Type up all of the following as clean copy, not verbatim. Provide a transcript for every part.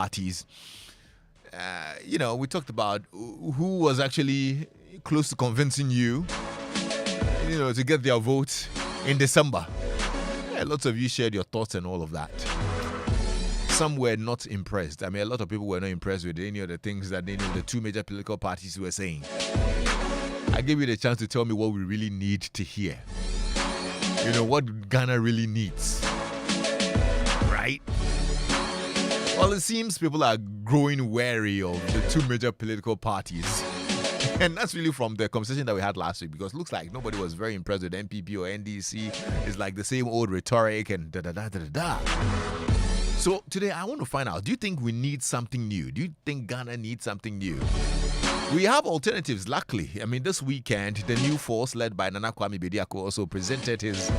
parties. We talked about who was actually close to convincing you, to get their vote in December. Yeah, lots of you shared your thoughts and all of that. Some were not impressed. I mean, a lot of people were not impressed with any of the things that the two major political parties were saying. I gave you the chance to tell me what we really need to hear. What Ghana really needs. Right? Well, it seems people are growing wary of the two major political parties. And that's really from the conversation that we had last week, because it looks like nobody was very impressed with NPP or NDC. It's like the same old rhetoric and da-da-da-da-da. So today I want to find out, do you think we need something new? Do you think Ghana needs something new? We have alternatives, luckily. I mean, this weekend, the new force led by Kwame Bediako also presented his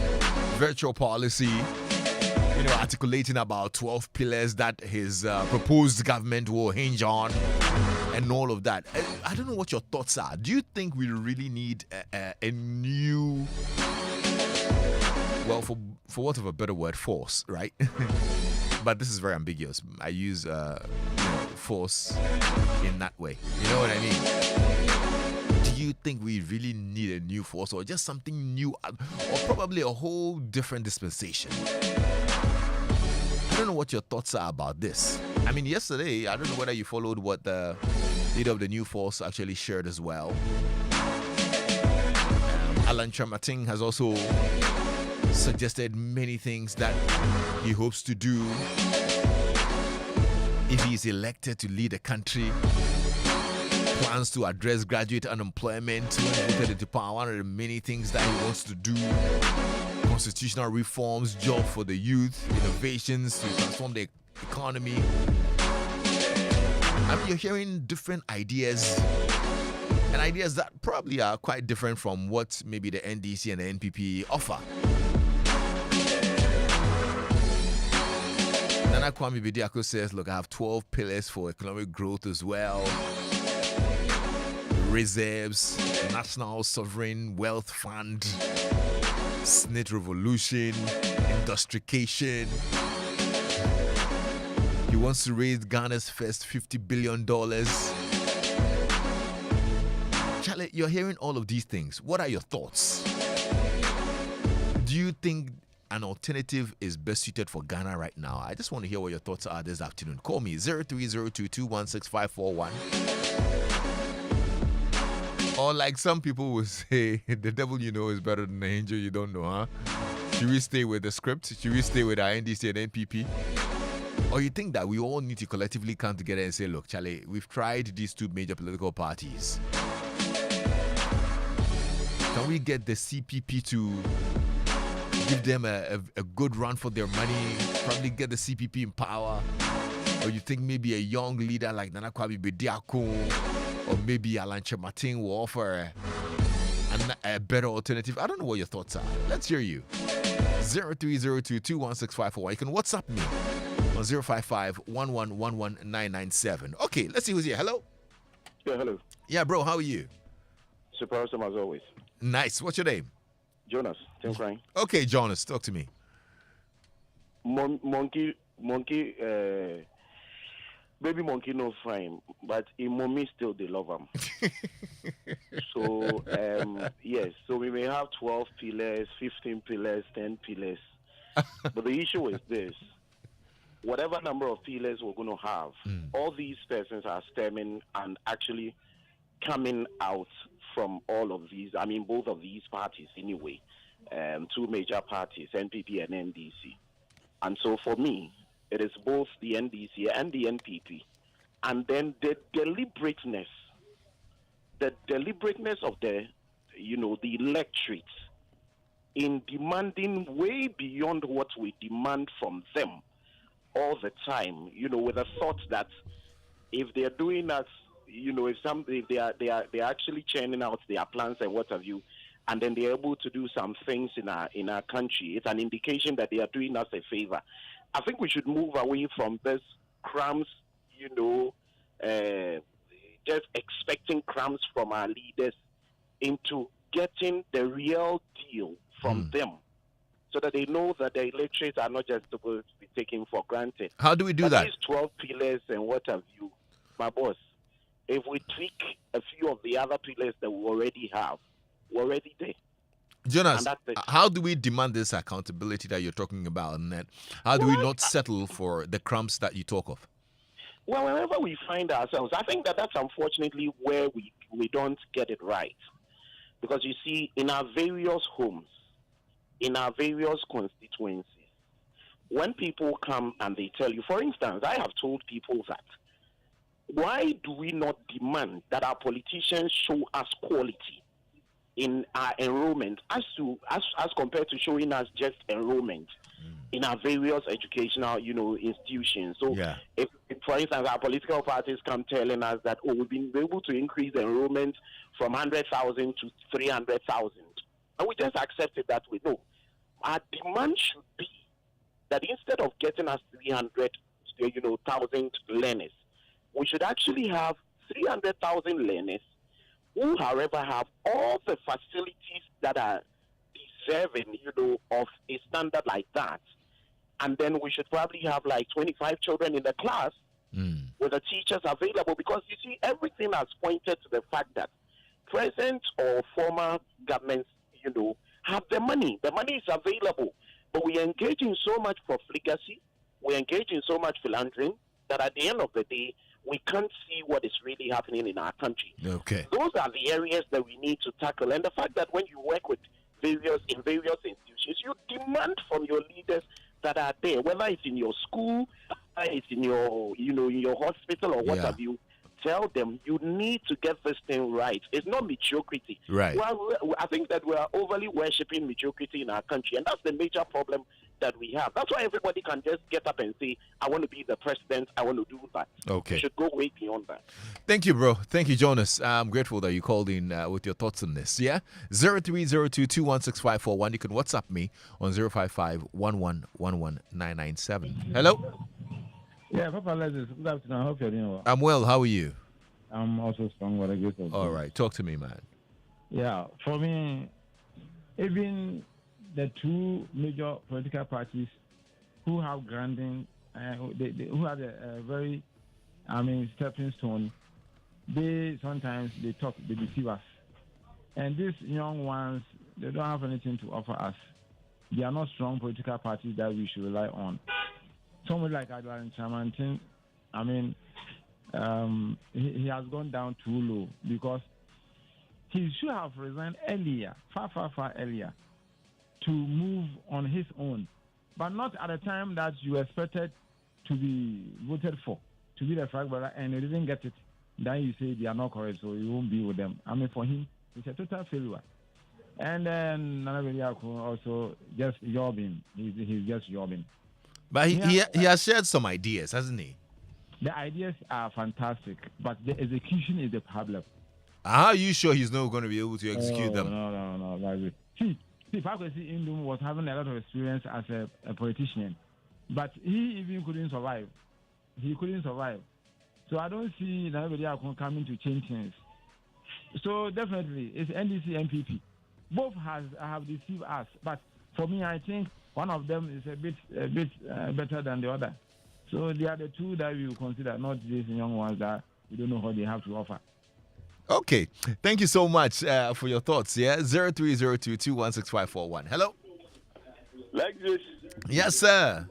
virtual policy, articulating about 12 pillars that his proposed government will hinge on and all of that. I don't know what your thoughts are. Do you think we really need a new, well, for want of a better word, force, right? But this is very ambiguous. I use force in that way. You know what I mean? Do you think we really need a new force, or just something new, or probably a whole different dispensation? I don't know what your thoughts are about this. I mean, yesterday, I don't know whether you followed what the leader of the new force actually shared as well. Kyerematen has also suggested many things that he hopes to do if he is elected to lead the country. Plans to address graduate unemployment when voted into power. One of the many things that he wants to do: constitutional reforms, job for the youth, innovations to transform the economy. I mean, you're hearing different ideas, and ideas that probably are quite different from what maybe the NDC and the NPP offer. Kwame Bediako says, look, I have 12 pillars for economic growth as well. Reserves, National Sovereign Wealth Fund, SNIT Revolution, industrification. He wants to raise Ghana's first $50 billion. Charlie, you're hearing all of these things. What are your thoughts? Do you think an alternative is best suited for Ghana right now? I just want to hear what your thoughts are this afternoon. Call me 0302216541. Or like some people will say, the devil you know is better than the angel you don't know, huh? Should we stay with the script? Should we stay with our NDC and NPP? Or you think that we all need to collectively come together and say, look, Charlie, we've tried these two major political parties. Can we get the CPP to give them a good run for their money, probably get the CPP in power? Or you think maybe a young leader like Kwame Bediako or maybe Kyerematen will offer a better alternative? I don't know what your thoughts are. Let's hear you. 0302216541. You can WhatsApp me on 055-1111-997. Okay, let's see who's here. Hello? Yeah, hello. Yeah, bro, how are you? Super awesome as always. Nice. What's your name? Jonas, Tim Crying. Okay, Jonas, talk to me. Monkey, baby monkey no fine, but in mommy still they love him. So, yes, so we may have 12 pillars, 15 pillars, 10 pillars. But the issue is this. Whatever number of pillars we're going to have, all these persons are stemming and actually coming out from all of these, I mean, both of these parties anyway, two major parties, NPP and NDC. And so for me, it is both the NDC and the NPP. And then the deliberateness of the, the electorate in demanding way beyond what we demand from them all the time, with the thought that if they're doing that, if they are actually churning out their plans and what have you, and then they're able to do some things in our country, it's an indication that they are doing us a favor. I think we should move away from this crumbs, just expecting crumbs from our leaders into getting the real deal from them, so that they know that the electorates are not just supposed to be taken for granted. How do we do but that? These 12 pillars and what have you, my boss, if we tweak a few of the other pillars that we already have, we're already there. Jonas, how do we demand this accountability that you're talking about, and that how do we not settle for the crumbs that you talk of? Well, wherever we find ourselves, I think that's unfortunately where we don't get it right. Because you see, in our various homes, in our various constituencies, when people come and they tell you, for instance, I have told people that, why do we not demand that our politicians show us quality in our enrollment as compared to showing us just enrollment in our various educational, institutions? So if, for instance, our political parties come telling us that, we've been able to increase the enrollment from 100,000 to 300,000, and we just accept it that way. No, our demand should be that instead of getting us 300,000 learners, we should actually have 300,000 learners who, however, have all the facilities that are deserving, of a standard like that. And then we should probably have like 25 children in the class with the teachers available. Because, you see, everything has pointed to the fact that present or former governments, have the money. The money is available. But we engage in so much profligacy, we engage in so much philandering, that at the end of the day, we can't see what is really happening in our country. Okay. Those are the areas that we need to tackle. And the fact that when you work with various institutions, you demand from your leaders that are there, whether it's in your school, whether it's in your, in your hospital or what have you, tell them you need to get this thing right. It's not mediocrity. Right. Well, I think that we are overly worshipping mediocrity in our country, and that's the major problem that we have. That's why everybody can just get up and say, I want to be the president, I want to do that. Okay. We should go way beyond that. Thank you, bro. Thank you, Jonas. I'm grateful that you called in with your thoughts on this. Yeah? 0302216541. You can WhatsApp me on 055-1111-997. Hello? Yeah, Papa Lexis, good afternoon. I hope you're doing well. I'm well. How are you? I'm also strong with a grace of God. All right. Talk to me, man. Yeah, for me, even the two major political parties who have grounding, who have a very, stepping stone, they sometimes talk, they deceive us. And these young ones, they don't have anything to offer us. They are not strong political parties that we should rely on. Someone like Kyerematen, he has gone down too low because he should have resigned earlier, far earlier, to move on his own, but not at a time that you expected to be voted for, to be the flag bearer, and you didn't get it. Then you say they are not correct, so you won't be with them. For him, it's a total failure. And then Bediako also just jobbing. He's just jobbing. But he has shared some ideas, hasn't he? The ideas are fantastic, but the execution is the problem. How are you sure he's not going to be able to execute them? No. See, Fakwesi Indum was having a lot of experience as a politician, but he even couldn't survive. So I don't see Bediako coming to change things. So definitely, it's NDC NPP. Both have deceived us, but for me, I think one of them is a bit better than the other. So they are the two that we will consider, not these young ones that we don't know what they have to offer. Okay. Thank you so much for your thoughts. Yeah, 0302216541. Hello. Lexis. Yes, sir.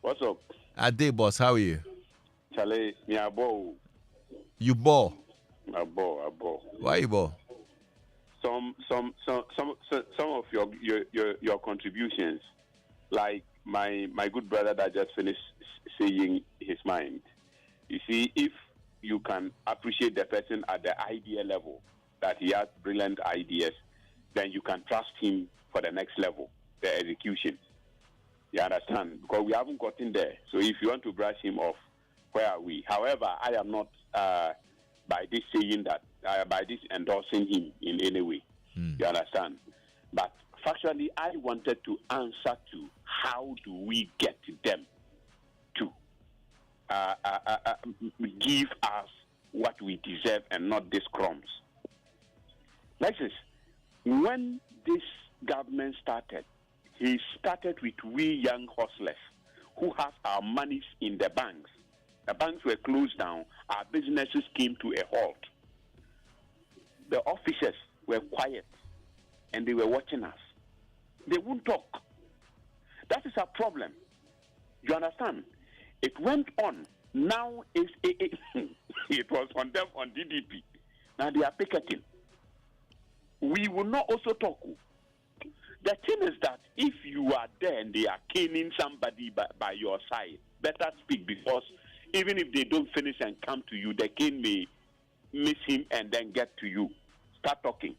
What's up? Ade, boss. How are you? Charlie, me a ball. You ball. A ball. Why you ball? Some of your contributions, like my good brother that just finished saying his mind. You see, if you can appreciate the person at the idea level, that he has brilliant ideas, then you can trust him for the next level, the execution. You understand? Because we haven't gotten there. So if you want to brush him off, where are we? However, I am not by this saying that, by this endorsing him in any way. You understand? But factually, I wanted to answer to how do we get them to give us what we deserve and not these crumbs. Lexis, when this government started, he started with we young hustlers who has our monies in the banks. The banks were closed down. Our businesses came to a halt. The officers were quiet, and they were watching us. They won't talk. That is a problem. You understand? It went on. Now it was on them on DDP. Now they are picketing. We will not also talk. The thing is that if you are there and they are caning somebody by your side, better speak, because even if they don't finish and come to you, the cane may miss him and then get to you. Start talking.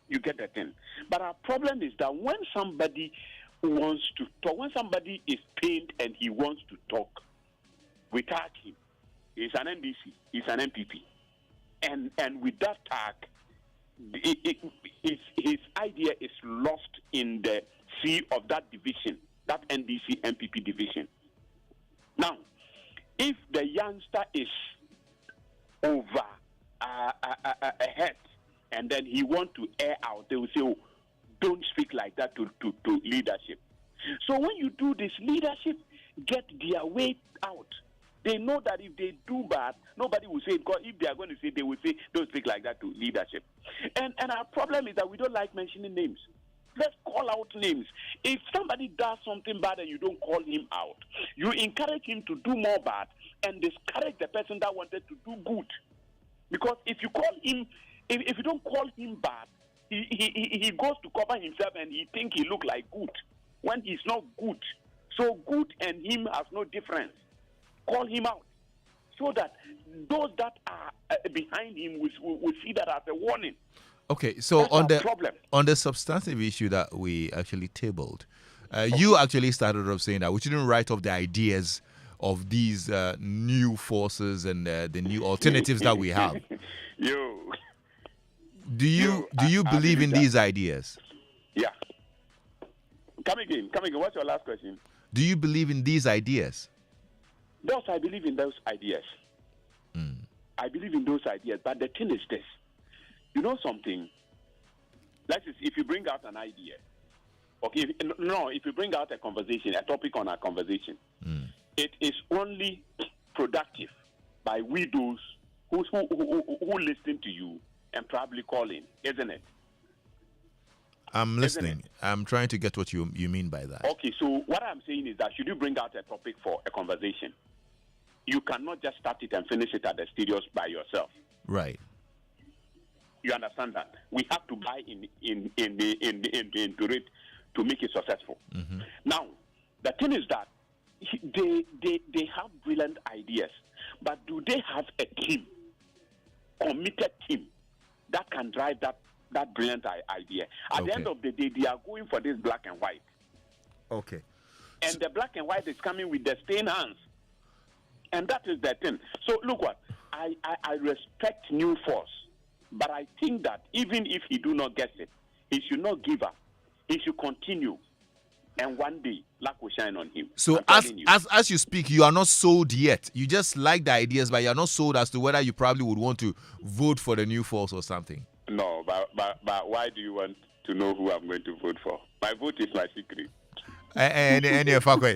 You get the thing. But our problem is that when somebody wants to talk, when somebody is pained and he wants to talk, we tag him. He's an NDC, he's an NPP. And with that tag, his idea is lost in the sea of that division, that NDC NPP division. Now, if the youngster is over ahead and then he want to air out, they will say, oh, don't speak like that to leadership. So when you do this, leadership get their way out. They know that if they do bad, nobody will say it, because if they are going to say, they will say, don't speak like that to leadership. And our problem is that we don't like mentioning names. Let's call out names. If somebody does something bad and you don't call him out, you encourage him to do more bad and discourage the person that wanted to do good. Because if you call him, if you don't call him bad, he goes to cover himself and he think he look like good when he's not good. So good and him has no difference. Call him out so that those that are behind him will see that as a warning. Okay, so that's on the substantive issue that we actually tabled, you actually started off saying that we shouldn't write off the ideas of these new forces and the new alternatives that we have. Do you believe in these ideas? Yeah. Come again. What's your last question? Do you believe in these ideas? Yes, I believe in those ideas. I believe in those ideas. But the thing is this. You know something? Lexis, if you bring out an idea, okay, if you bring out a conversation, a topic on our conversation, it is only productive by those who listen to you and probably call in, isn't it? I'm listening. I'm trying to get what you mean by that. Okay, so what I'm saying is that should you bring out a topic for a conversation, you cannot just start it and finish it at the studios by yourself. Right. You understand that? We have to buy into it to make it successful. Mm-hmm. Now, the thing is that they have brilliant ideas, but do they have a team, committed team, that can drive that brilliant idea? At the end of the day, they are going for this black and white. Okay. And the black and white is coming with the stained hands. And that is the thing. So look what, I respect New Force, but I think that even if he do not get it, he should not give up. He should continue. And one day, luck will shine on him. So as you speak, you are not sold yet. You just like the ideas, but you are not sold as to whether you probably would want to vote for the New Force or something. No, but why do you want to know who I'm going to vote for? My vote is my secret.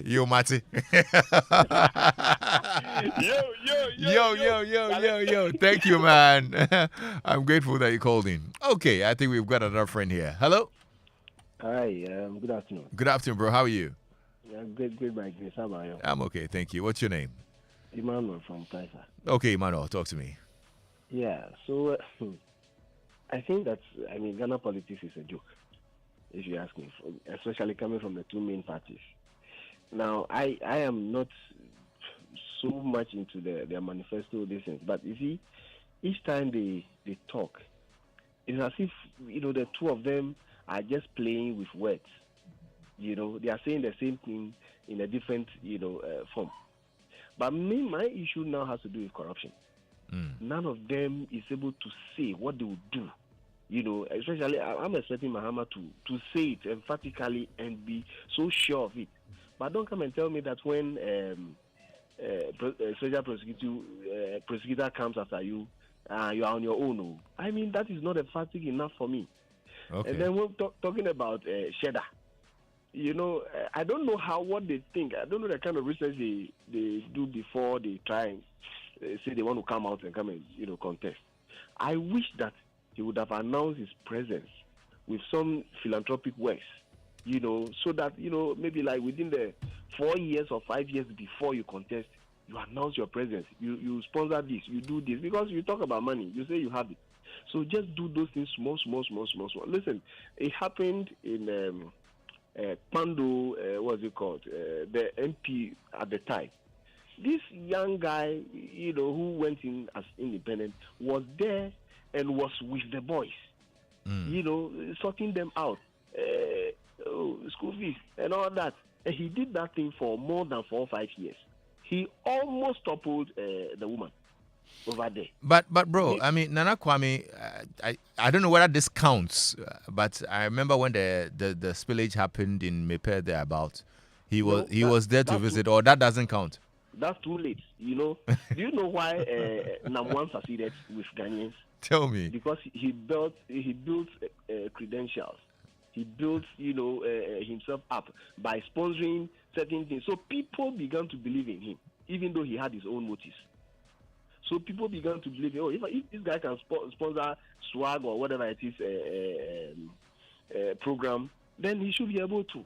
You Mati. Yo. Thank you, man. I'm grateful that you called in. Okay, I think we've got another friend here. Hello. Hi, good afternoon. Good afternoon, bro. How are you? Yeah, good by grace. How about you? I'm okay, thank you. What's your name? Emmanuel from Kaisa. Okay, Emmanuel, talk to me. Yeah, so I think that, Ghana politics is a joke, if you ask me, especially coming from the two main parties. Now, I am not so much into their manifesto, but you see, each time they talk, it's as if, the two of them are just playing with words. They are saying the same thing in a different, form. But my issue now has to do with corruption. None of them is able to say what they would do. Especially, I'm expecting Mahama to say it emphatically and be so sure of it. But don't come and tell me that when special prosecutor comes after you, you are on your own. That is not emphatic enough for me. Okay. And then we're talking about Sheda. I don't know what they think. I don't know the kind of research they do before they try and say they want to come out and come and contest. I wish that he would have announced his presence with some philanthropic works, so that maybe like within the 4 years or 5 years before you contest, you announce your presence. You sponsor this, you do this, because you talk about money. You say you have it, so just do those things small. Listen, it happened in Pando, what's it called? The MP at the time. This young guy, who went in as independent, was there and was with the boys, sorting them out, school fees and all that. And he did that thing for more than 4 or 5 years. He almost toppled the woman over there. But bro, I mean, Nana Kwame, I don't know whether this counts, but I remember when the spillage happened in Mepe thereabout, he was there to visit, or that doesn't count. That's too late. Do you know why Namwan succeeded with Ghanaians? Tell me. Because he built credentials. He built, himself up by sponsoring certain things. So people began to believe in him, even though he had his own motives. So people began to believe, if this guy can sponsor swag or whatever it is, program, then he should be able to.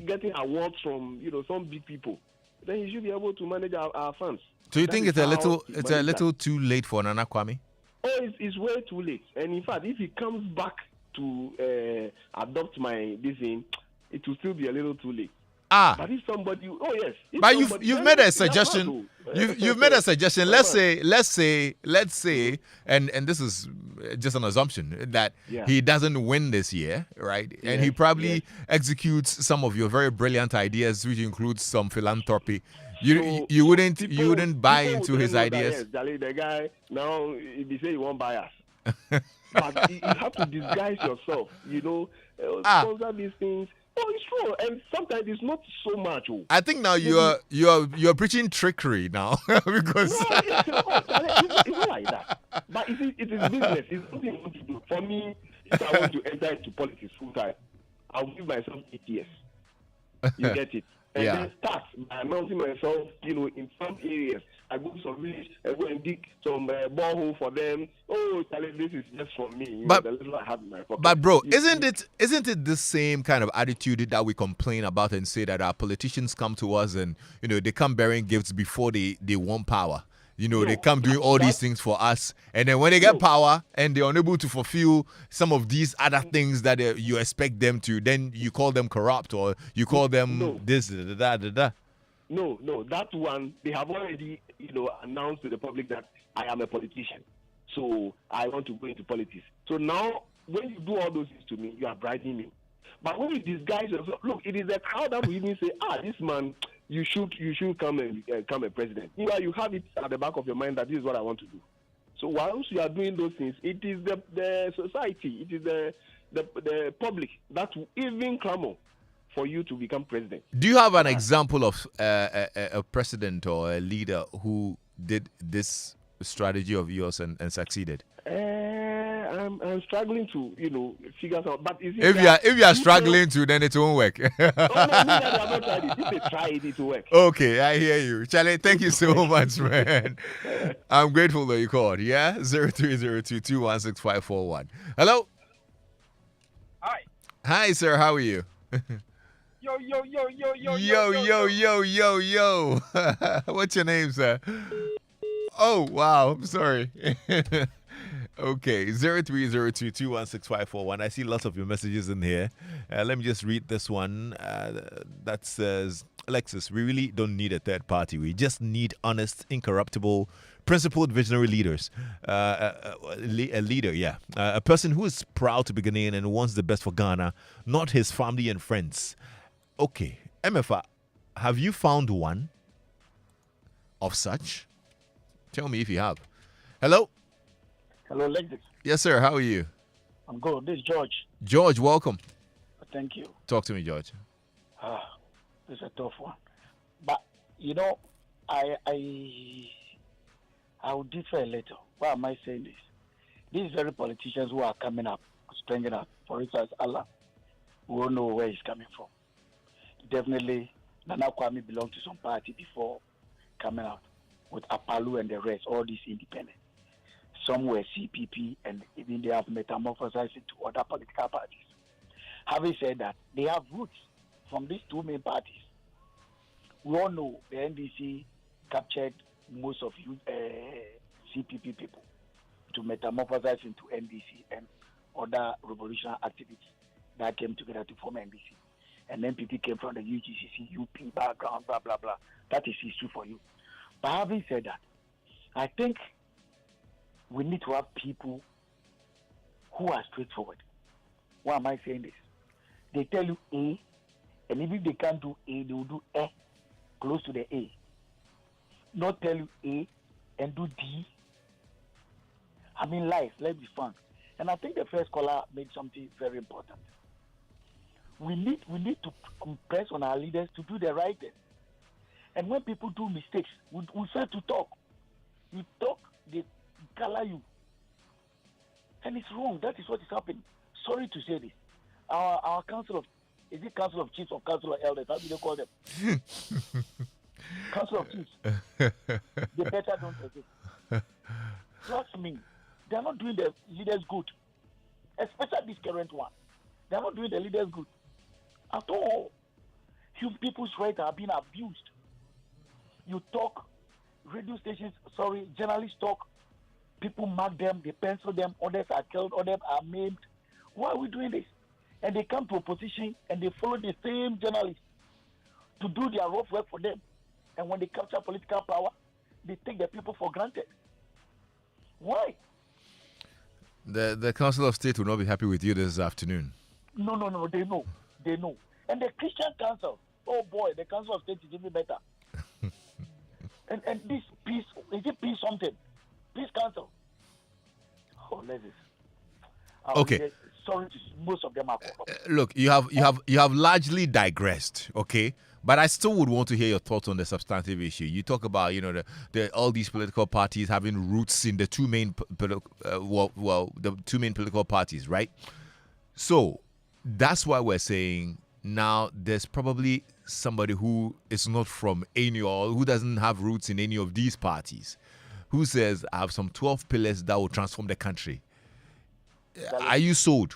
Getting awards from, some big people, then he should be able to manage our funds. So you think it's a little too late for Nana Kwame? Oh, it's way too late. And in fact, if he comes back to adopt this thing, it will still be a little too late. But if somebody, but you've made a suggestion. You've made a suggestion. Let's say, and this is just an assumption that he doesn't win this year, right? And he probably executes some of your very brilliant ideas, which includes some philanthropy. You wouldn't buy into his ideas. The guy now, if he say he won't buy us, but you have to disguise yourself. Sponsor these things. Oh, it's true, and sometimes it's not so much. I think now you're preaching trickery now because it's not like that. But it is business. It's something you want to do. For me, if I want to enter into politics full time, I'll give myself 8 years. You get it? And then start by announcing myself. In some areas, I go to some village, I go and dig some borehole for them. Oh, Charlie, this is just for me. But, the little I have in my pocket. But bro, isn't it the same kind of attitude that we complain about and say that our politicians come to us and they come bearing gifts before they want power? They come doing all these things for us, and then when they get power and they're unable to fulfill some of these other things that you expect them to, then you call them corrupt or you call them this, da. No, that one, they have already, announced to the public that I am a politician. So I want to go into politics. So now, when you do all those things to me, you are bribing me. But when you disguise yourself, look, it is a crowd that will even say, this man, you should come and become a president. You have it at the back of your mind that this is what I want to do. So once you are doing those things, it is the society, it is the public that will even clamor for you to become president. Do you have an example of a president or a leader who did this strategy of yours and succeeded? I'm struggling to figure out. But if you are struggling to, then it won't work. No, I'm not trying it. If they try it, it will work. Okay, I hear you, Charlie. Thank you so much, man. I'm grateful that you called. Yeah, 0302216541. Hello. Hi, sir. How are you? Yo. What's your name, sir? Oh, wow. I'm sorry. Okay, 0302216541. I see lots of your messages in here. Let me just read this one. That says, Lexis, we really don't need a third party. We just need honest, incorruptible, principled, visionary leaders. A leader, yeah. A person who is proud to be Ghanaian and wants the best for Ghana, not his family and friends. Okay, MFA, have you found one of such? Tell me if you have. Hello? Hello, Lexis. Yes, sir. How are you? I'm good. This is George. George, welcome. Thank you. Talk to me, George. This is a tough one. But, I will differ a little. Why am I saying this? These very politicians who are coming up, springing up, for instance, Allah, we all know where he's coming from. definitely Nana Kwame belonged to some party before coming out with Apalu and the rest, all these independent. Some were CPP and even they have metamorphosized into other political parties. Having said that, they have roots from these two main parties. We all know the NDC captured most of CPP people to metamorphosize into NDC and other revolutionary activities that came together to form NDC. And NPP came from the UGCC, UP background, blah, blah, blah. That is history for you. But having said that, I think we need to have people who are straightforward. Why am I saying this? They tell you A, and even if they can't do A, they will do A, close to the A. Not tell you A and do D. I mean, life, let's be frank. And I think the first caller made something very important. We need to press on our leaders to do the right thing. And when people do mistakes, we fail to talk. You talk, they color you. And it's wrong. That is what is happening. Sorry to say this. Our council of, is it council of chiefs or council of elders? How do they call them? Council of chiefs. They better don't exist. Trust me. They are not doing the leaders good. Especially this current one. They are not doing the leaders good. At all. People's rights are being abused. You talk, radio stations, journalists talk, people mark them, they pencil them, others are killed, others are maimed. Why are we doing this? And they come to opposition and they follow the same journalists to do their rough work for them. And when they capture political power, they take the people for granted. Why? The Council of State will not be happy with you this afternoon. No, they know. And the Christian Council, oh boy, the Council of State is even better. and this peace, is it peace something? Peace Council. Oh, Lexis. Okay. Sorry, most of them are corrupt. Look, you have largely digressed, okay? But I still would want to hear your thoughts on the substantive issue. You talk about, the all these political parties having roots in the two main, the two main political parties, right? So that's why we're saying now there's probably somebody who is not from any or who doesn't have roots in any of these parties, who says I have some 12 pillars that will transform the country. Are you sold?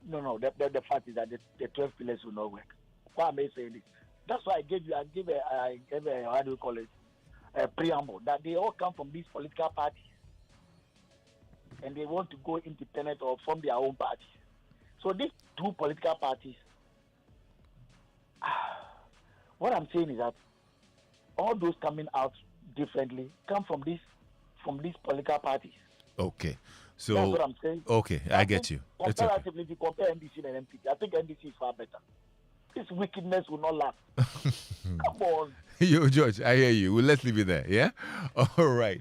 No. The fact is that the 12 pillars will not work. Why am I saying this? That's why I gave a how do you call it, a preamble, that they all come from these political parties and they want to go independent or form their own parties. So these two political parties, what I'm saying is that all those coming out differently come from these political parties. Okay. So that's what I'm saying. Okay, I get you. Comparatively, if you compare NDC and NPP, I think NDC is far better. This wickedness will not last. Come on. Yo, George, I hear you. Well, let's leave it there, yeah? All right.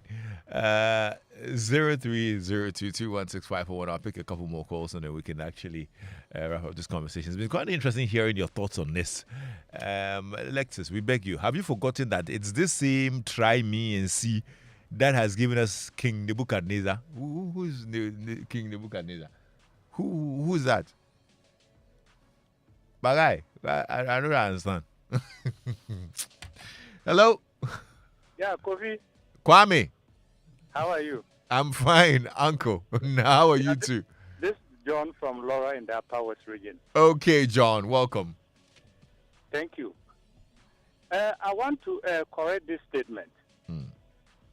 0302216541. I'll pick a couple more calls and then we can actually wrap up this conversation. It's been quite interesting hearing your thoughts on this. Lexis, we beg you, have you forgotten that it's this same try me and see that has given us King Nebuchadnezzar? Who's King Nebuchadnezzar? Who's that? Bagay, I don't understand. Hello? Yeah, Kofi. Kwame. How are you? I'm fine, Uncle. How are you too? This is John from Laura in the Upper West region. Okay, John, welcome. Thank you. I want to correct this statement.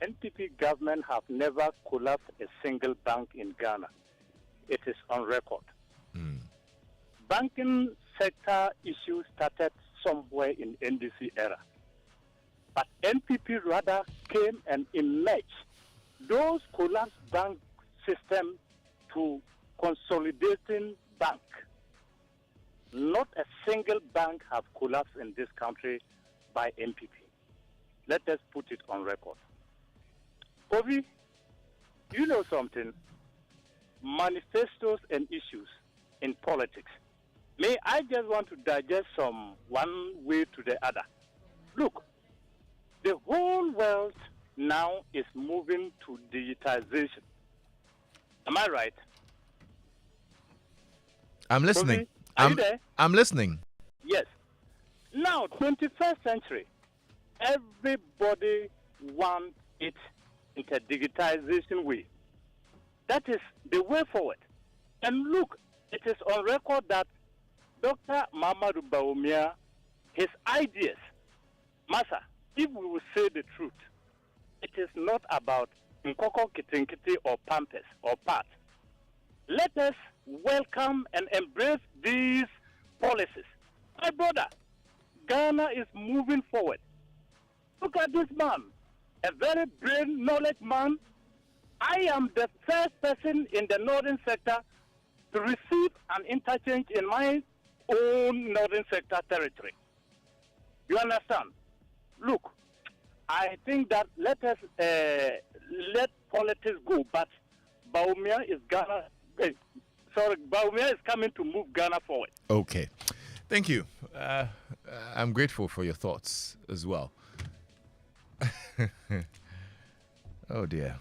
NPP government have never collapsed a single bank in Ghana. It is on record. Banking sector issues started somewhere in NDC era. But NPP rather came and emerged those collapsed bank system to consolidating bank. Not a single bank have collapsed in this country by NPP. Let us put it on record. Kofi, you know something? Manifestos and issues in politics. May I just want to digest some one way to the other. Look, the whole world now is moving to digitization. Am I right? I'm listening. Kofi, are you there? I'm listening. Yes. Now, 21st century, everybody wants it in a digitization way. That is the way forward. And look, it is on record that Dr. Mamadou Bawumia, his ideas, Masa, if we will say the truth, it is not about Nkoko Kitinkiti or Pampers or Pat. Let us welcome and embrace these policies. My brother, Ghana is moving forward. Look at this man, a very brain knowledge man. I am the first person in the northern sector to receive an interchange in my own northern sector territory. You understand? Look, I think that let politics go, but Bawumia is Bawumia is coming to move Ghana forward. Okay. Thank you. I'm grateful for your thoughts as well. Oh dear.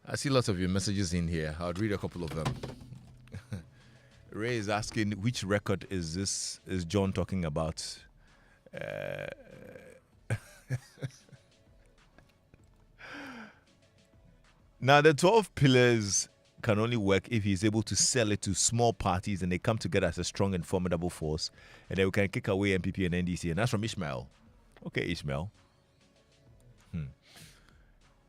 I see lots of your messages in here. I'll read a couple of them. Ray is asking, which record is this? Is John talking about? Now, the 12 pillars can only work if he's able to sell it to small parties and they come together as a strong and formidable force, and then we can kick away NPP and NDC. And that's from Ishmael. Okay, Ishmael.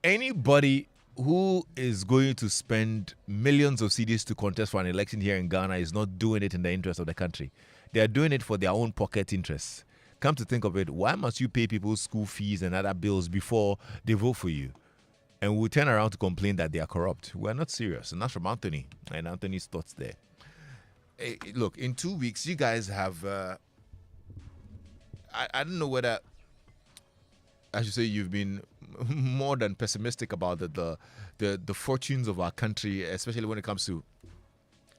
Anybody who is going to spend millions of cedis to contest for an election here in Ghana is not doing it in the interest of the country. They are doing it for their own pocket interests. Come to think of it, why must you pay people's school fees and other bills before they vote for you? And we'll turn around to complain that they are corrupt. We're not serious. And that's from Anthony. And Anthony's thoughts there. Hey, look, in 2 weeks, you guys have... I don't know whether... I should say you've been more than pessimistic about the fortunes of our country, especially when it comes to,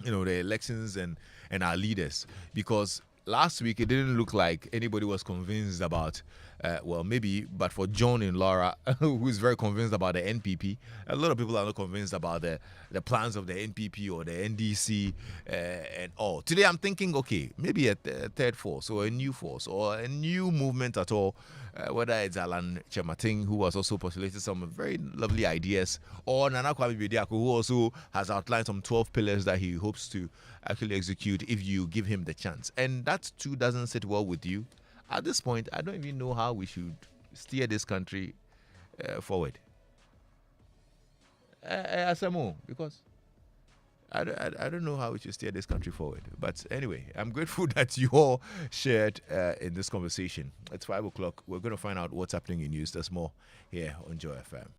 the elections and our leaders. Because last week, it didn't look like anybody was convinced about... maybe, but for John and Laura, who is very convinced about the NPP, a lot of people are not convinced about the plans of the NPP or the NDC and all. Today, I'm thinking, okay, maybe a third force or a new force or a new movement at all, whether it's Alan Kyerematen, who has also postulated some very lovely ideas, or Nana Kwame Bediako, who also has outlined some 12 pillars that he hopes to actually execute if you give him the chance. And that too doesn't sit well with you. At this point, I don't even know how we should steer this country forward. Asamo, because I don't know how we should steer this country forward. But anyway, I'm grateful that you all shared in this conversation. It's 5 o'clock. We're going to find out what's happening in news. There's more here on Joy FM.